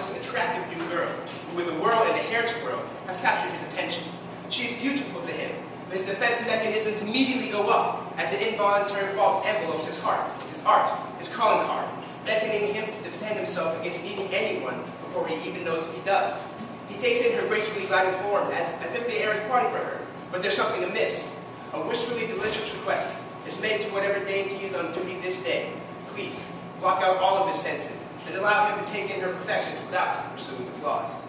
gorgeous and attractive new girl, who with the world and the hair to grow, has captured his attention. She is beautiful to him, but his defense mechanisms immediately go up as an involuntary thought envelopes his heart, his art, his calling card, beckoning him to defend himself against meeting anyone before he even knows if he does. He takes in her gracefully gliding form as if the air is parting for her, but there's something amiss. A wishfully delicious request is made to whatever deity is on duty this day. Please, block out all of his senses and allow him to take in her perfections without pursuing the flaws.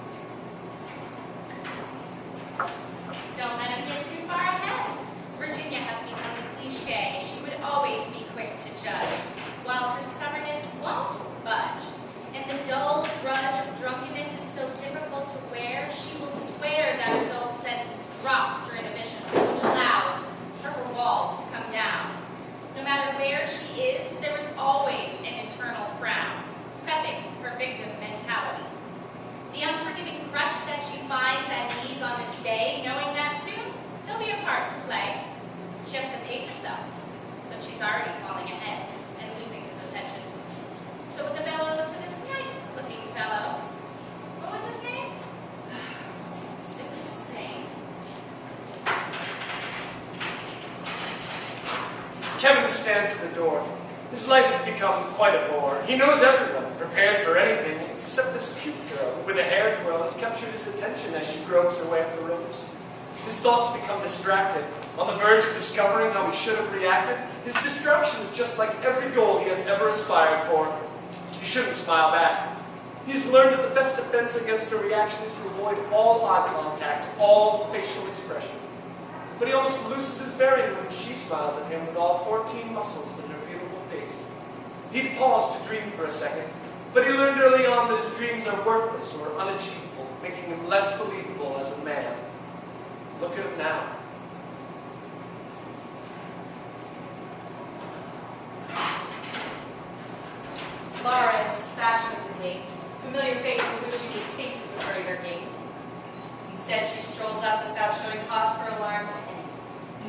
Don't let him get too far ahead. Virginia has become a cliche. She would always be quick to judge, while her stubbornness won't budge. And the dull drudge of drunkenness is so difficult to wear, she will swear that her dulled senses drop through inhibitions, which allows her walls to come down. No matter where she is, there is always an internal frown, prepping her victim mentality. The unforgiving crutch that she finds at ease on this day, knowing that soon there'll be a part to play. She has to pace herself, but she's already falling ahead and losing his attention. So with the bell over to this nice-looking fellow, what was his name? It's insane. Kevin stands at the door. His life has become quite a bore. He knows everyone, prepared for anything, except this cute girl who, with a hair twirl, has captured his attention as she gropes her way up the ropes. His thoughts become distracted, on the verge of discovering how he should have reacted. His distraction is just like every goal he has ever aspired for. He shouldn't smile back. He's learned that the best defense against a reaction is to avoid all eye contact, all facial expression. But he almost loses his bearing when she smiles at him with all 14 muscles in her beautiful face. He'd paused to dream for a second, but he learned early on that his dreams are worthless or unachievable, making him less believable as a man. Look at him now. Laura is fashionably familiar face for which you would think would hurry her gait. Instead, she strolls up without showing cause for alarm to any.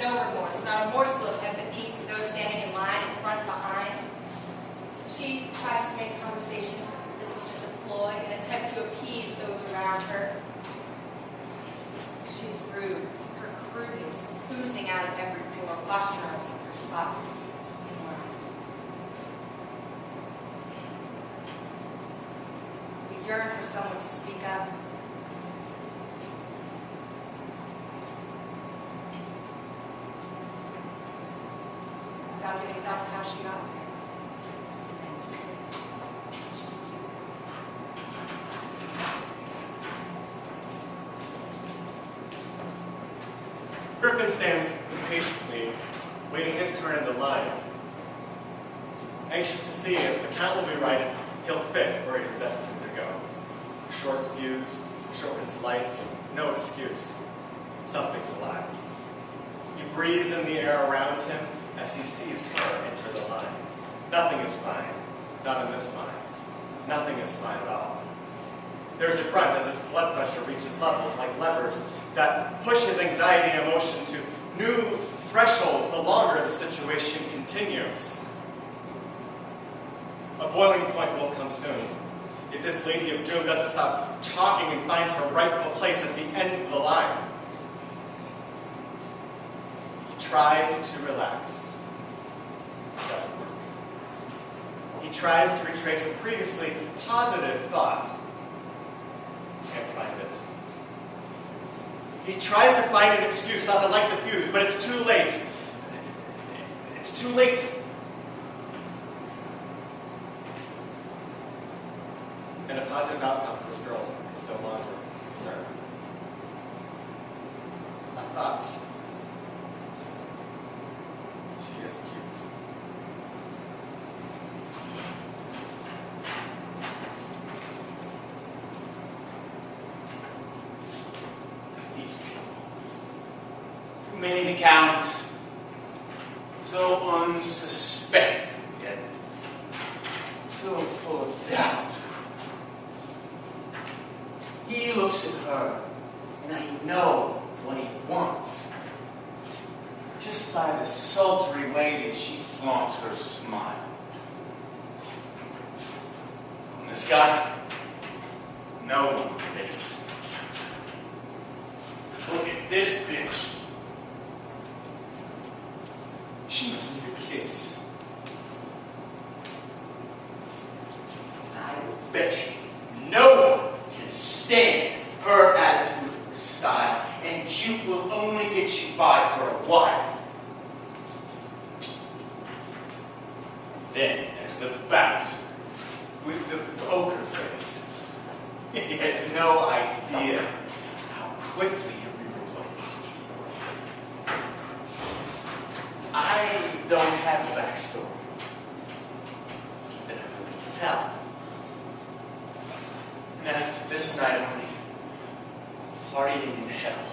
No remorse, not a morsel of empathy for those standing in line in front and behind. She tries to make conversation. This is just a ploy, an attempt to appease those around her. She's rude, her crudeness oozing out of every pore, posturizing her spot in line. We yearn for someone to speak up. Without giving thought to how she got there. Thanks. She's cute. Griffin stands impatiently, waiting his turn in the line. Anxious to see if the count will be right, if he'll fit where he is destined to go. Short fuse, shortens life, no excuse. Something's alive. He breathes in the air around him as he sees her enter the line. Nothing is fine, not in this line. Nothing is fine at all. There's a grunt as his blood pressure reaches levels like levers that push his anxiety and emotion to new thresholds the longer the situation continues. A boiling point will come soon if this Lady of Doom doesn't stop talking and finds her rightful place at the end of the line. He tries to relax. It doesn't work. He tries to retrace a previously positive thought. Can't find it. He tries to find an excuse not to light the fuse, but it's too late. It's too late. And a positive outcome for this girl is no longer a concern. A thought. She is cute. These people. Too many to count. So unsuspecting, yet so full of doubt. He looks at her, and I know what he wants. Just by the sultry way that she flaunts her smile. And this guy, no one this. Look at this bitch. She must need a kiss. I will bet you no one can stand her attitude or style, and cute will only get you by for a while. Then there's the bouncer with the poker face. He has no idea how quickly he'll be replaced. I don't have a backstory that I'm willing to tell. And after this night, I'll be partying in hell.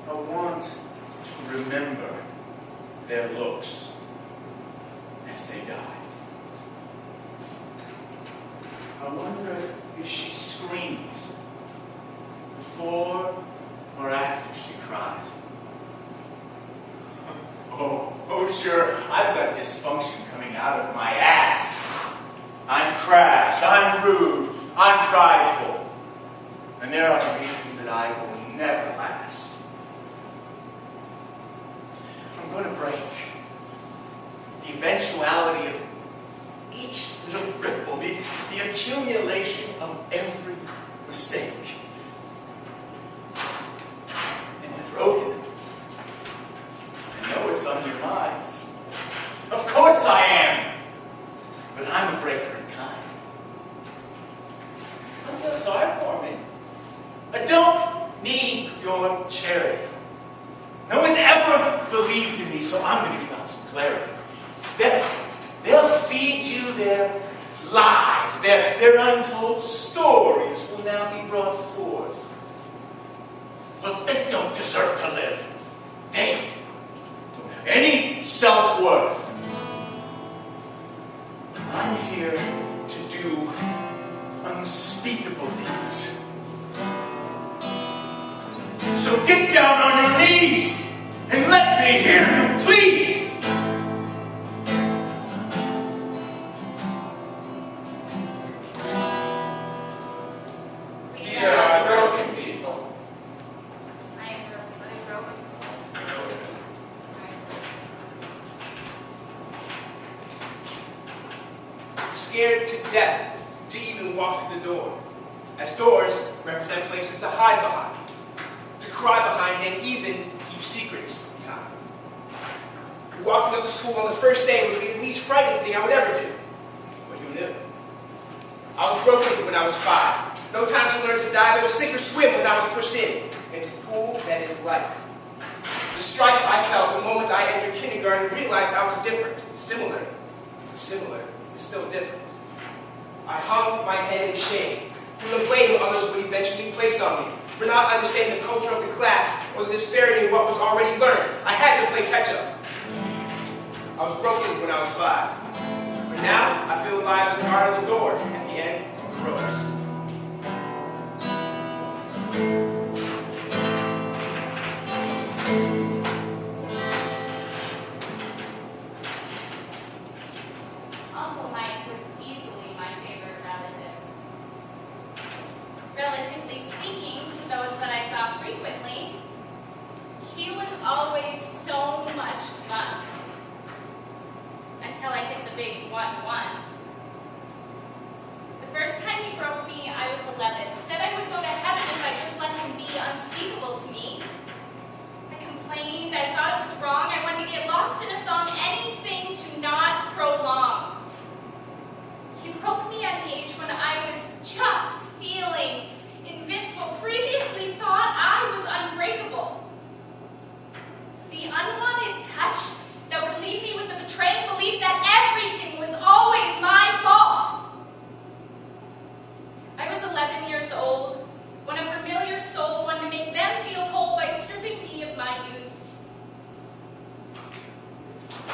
I want to remember their looks as they die. I wonder if she screams before or after she cries. Oh, sure, I've got dysfunction coming out of my ass. I'm crass, I'm rude, I'm prideful. And there are reasons that I will never last. I'm going to break the eventuality of each little ripple, the accumulation of every mistake. And with broken, I know it's on your minds. Of course I am. But I'm a breaker in kind. Don't feel sorry for me. I don't need your charity. No one's ever believed in me, so I'm going to give out some clarity. They'll feed you their lies. Their untold stories will now be brought forth. But they don't deserve to live. They don't have any self-worth. I'm here to do unspeakable deeds. So get down on your knees and let me hear you plead. We are broken people. I am broken. Scared to death to even walk through the door, as doors represent places to hide behind, to cry behind, and even keep secrets behind. Walking up to school on the first day would be the least frightening thing I would ever do. But who knew? I was broken when I was 5. No time to learn to dive or sink or swim when I was pushed into the pool that is life. The strife I felt the moment I entered kindergarten realized I was different, similar, still different. I hung my head in shame from the blame others would eventually place on me for not understanding the culture of the class or the disparity in what was already learned. I had to play catch-up. I was broken when I was 5. But now I feel alive as guard of the door at the end of the ropes. Uncle Mike was easily my favorite relative. Relatively speaking, to those that I saw frequently, he was always so much fun. Until I hit the big 1-1. The first time he broke me, I was 11. Said I would go to heaven if I just let him be unspeakable to me. I complained, I thought it was wrong, I wanted to get lost in a song, anything to not prolong. He broke me at the age when I was just feeling invincible, previously thought I was unbreakable. The unwanted touch that would leave me with the betraying belief that everything was always my fault. I was 11 years old when a familiar soul wanted to make them feel whole by stripping me of my youth.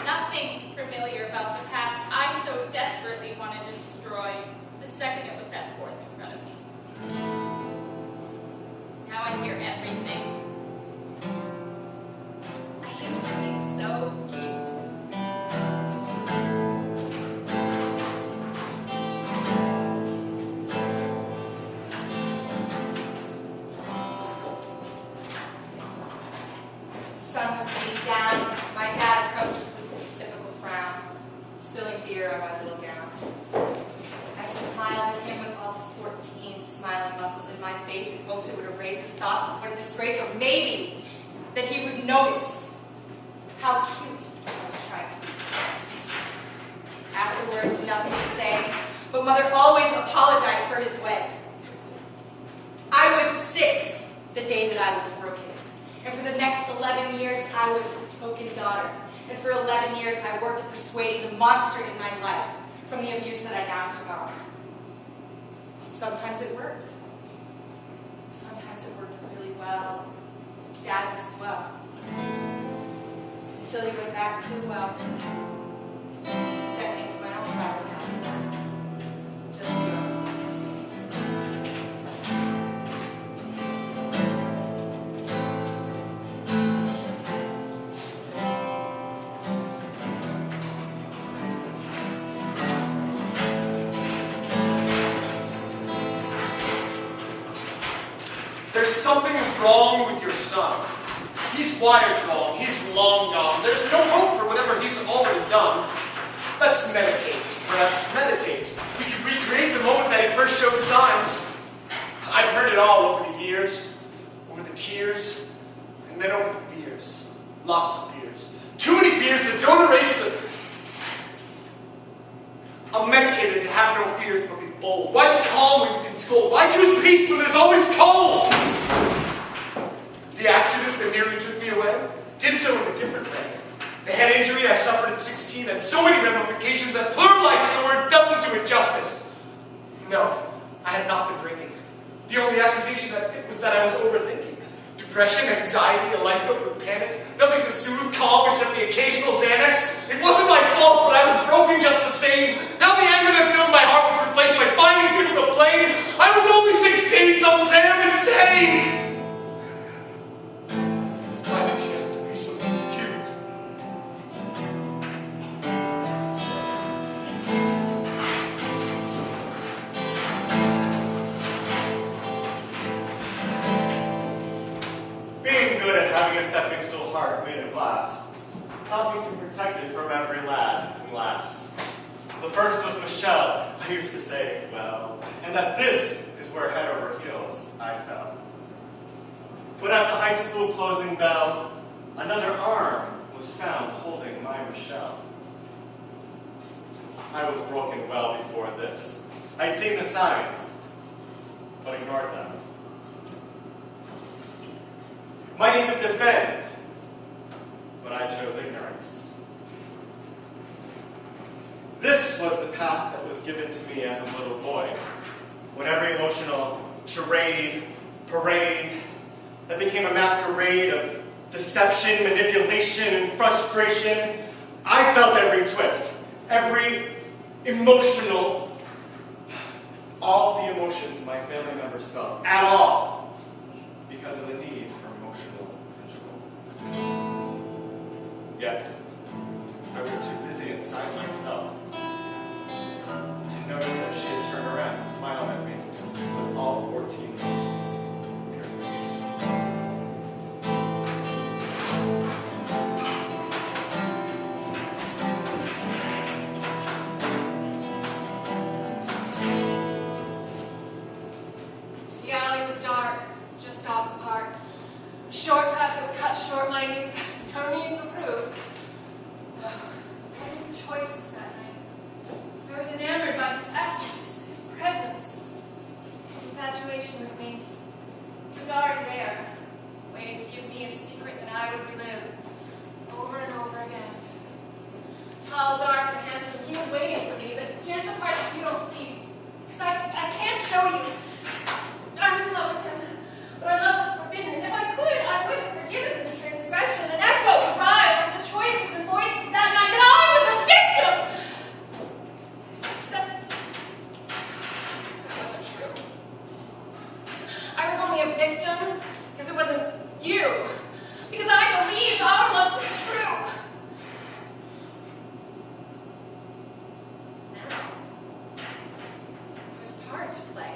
Nothing familiar about the path I so desperately wanted to destroy the second it was set forth in front of me. Now I hear everything. I used to be so cute. thoughts of what a disgrace, or maybe that he would notice how cute I was trying to be. Afterwards, nothing to say, but Mother always apologized for his way. I was 6 the day that I was broken. And for the next 11 years, I was the token daughter. And for 11 years, I worked at persuading the monster in my life from the abuse that I now took on. Sometimes it worked. Sometimes it worked really well. Dad was swell. Until he went back to, sent me to my own private house. Just beyond. There's something wrong with your son. He's wired wrong. He's long gone. There's no hope for whatever he's already done. Let's medicate. Perhaps meditate. We can recreate the moment that he first showed signs. I've heard it all over the years, over the tears, and then over the beers. Lots of beers. Too many beers that don't erase them. I'm medicated to have no fears but be bold. Why be calm when you can scold? Why choose peace when there's always cold? The accident that nearly took me away did so in a different way. The head injury I suffered at 16 had so many ramifications that pluralizing the word doesn't do it justice. No, I had not been drinking. The only accusation was that I was overthinking. Depression, anxiety, a life filled with panic, nothing to soothe, calm except the occasional Xanax. It wasn't my fault, but I was broken just the same. Now the anger that filled my heart was replaced by finding people to blame. I was only 16, some say I'm insane. Why did you have to be so cute? Being good at having a stepping stool heart made of glass taught me to be protected from every lad and lass. The first was Michelle. I used to say, well, and that this is where head over heels I fell. But at the high school closing bell, another arm was found holding my Michelle. I was broken well before this. I'd seen the signs, but ignored them. Might even defend, but I chose ignorance. This was the path that was given to me as a little boy, when every emotional charade, parade, that became a masquerade of deception, manipulation, and frustration. I felt every twist, every emotional, all the emotions my family members felt at all, because of the need for emotional control. Yet, I was too busy inside myself to notice that she had turned around and smiled at me with all 14 muscles in her face. The alley was dark, just off the park. A shortcut that would cut short my youth. No need for proof. I made choices that night. I was enamored by his essence, his presence, his infatuation with me. He was already there, waiting to give me a secret that I would relive over and over again. Tall, dark, and handsome, he was waiting for me, but here's the part that you don't see. Because I can't show you. I was in love with him, but our love was forbidden, and if I could, I would have forgiven this transgression. An echo would rise of the choices and voices that night that I was a victim! Except, that wasn't true. I was only a victim because it wasn't you. Because I believed our love to be true. Now, there's a part to play.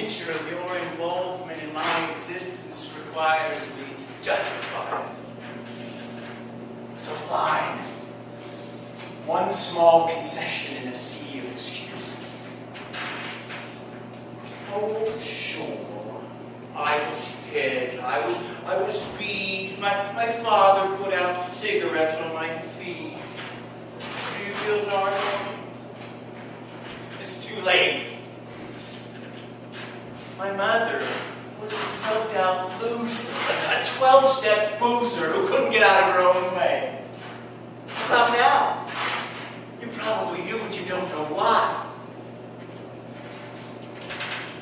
nature of your involvement in my existence requires me to justify it. So fine. One small concession in a sea of excuses. Oh, sure. I was hit. I was beat. My father put out cigarettes on my feet. Do you feel sorry for me? It's too late. My mother was a drugged-out loser, a 12-step boozer who couldn't get out of her own way. Not now. You probably do, but you don't know why.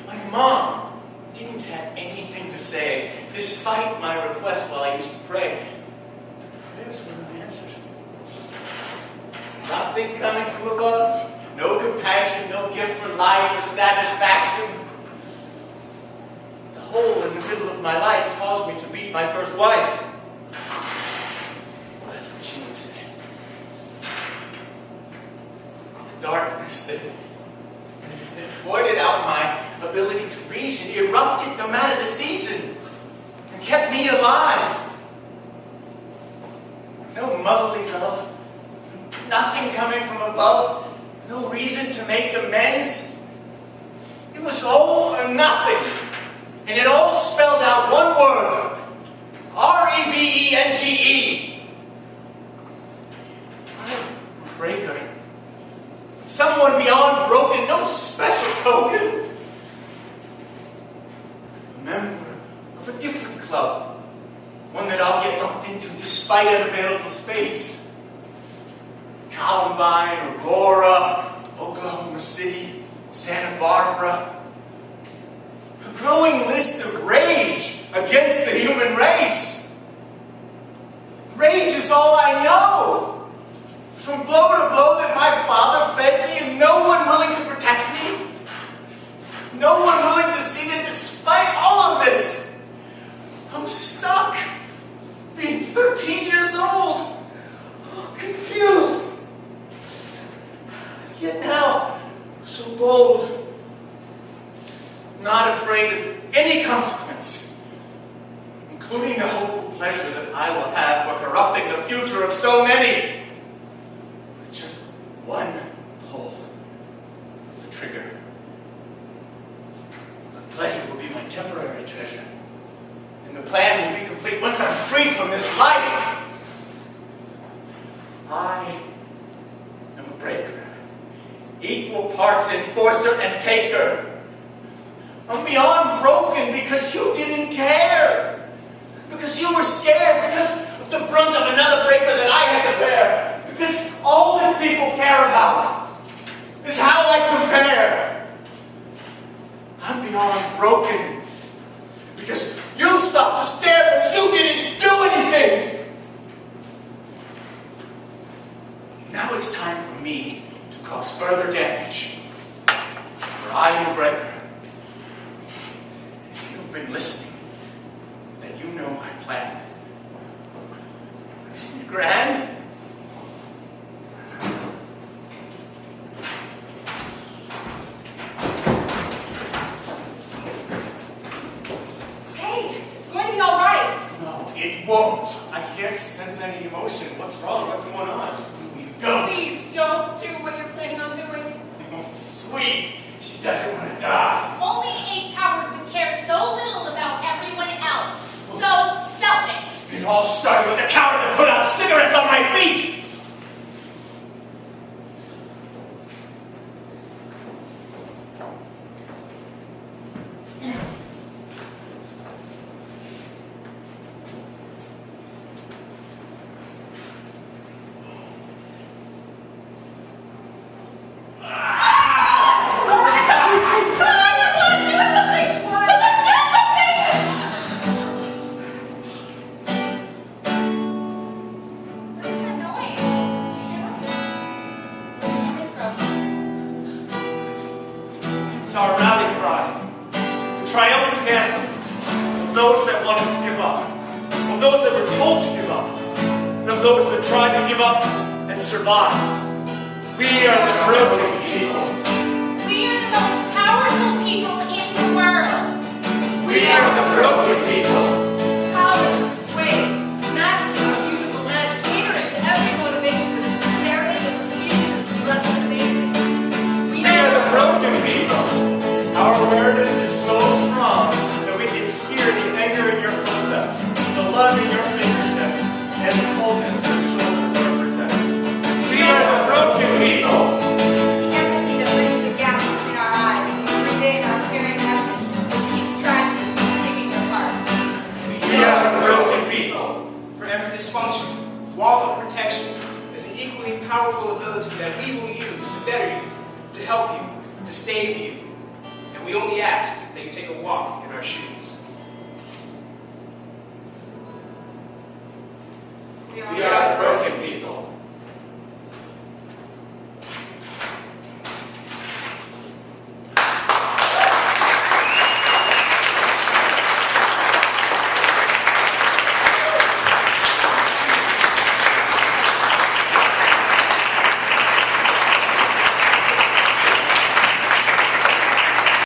My mom didn't have anything to say, despite my request while I used to pray. Prayers weren't answered. Nothing coming from above. No compassion, no gift for life or satisfaction. The hole in the middle of my life caused me to beat my first wife. That's what she would say. The darkness that voided out my ability to reason erupted no matter the season and kept me alive. No motherly love, nothing coming from above, no reason to make amends. It was all or nothing. And it all spelled out one word. R-E-V-E-N-G-E. I'm a breaker. Someone beyond broken, no special token. A member of a different club. One that I'll get lumped into despite unavailable space. Columbine, Aurora, Oklahoma City, Santa Barbara. A growing list of rage against the human race. Rage is all I know. From blow to blow that my father fed me and no one willing to protect me. No one willing to see that despite all of this, I'm stuck. Being 13 years old. Confused. Yet now, so bold. Not afraid of any consequence, including the hopeful pleasure that I will have for corrupting the future of so many. With just one pull of the trigger. The pleasure will be my temporary treasure, and the plan will be complete once I'm free from this life. I am a breaker, equal parts enforcer and taker. I'm beyond broken because you didn't care. Because you were scared. Because of the brunt of another breaker that I had to bear. Because all that people care about is how I compare. I'm beyond broken. Because you stopped to stare, but you didn't do anything. Now it's time for me to cause further damage. For I am a breaker. Been listening, then you know my plan. Isn't it grand? Hey, it's going to be all right. No, it won't. I can't sense any emotion. What's wrong? What's going on? You don't. Please don't do what you're planning on doing. Sweet. She doesn't want to die. Only a coward would care so little about everyone else. So selfish. It all started with the coward that put out cigarettes on my feet. It's our rally cry, the triumphant anthem of those that wanted to give up, of those that were told to give up, and of those that tried to give up and survived. We are the broken people. We are the most powerful people in the world. We are the broken people. Power to persuade, masculine, beautiful men, catering to every motivation that is sincerity and refuses to be less than amazing. We are the broken people. Our awareness is so strong that we can hear the anger in your footsteps, the love in your fingertips, and the coldness your shoulders represent. We are the broken people. The empathy that bridges the gap between our eyes and we breathe in our peering essence, which keeps tragedy from stinging your heart. We are the broken people. For every dysfunction, wall of protection is an equally powerful ability that we will use to better you, to help you, to save you. And we only ask that you take a walk in our shoes. We We are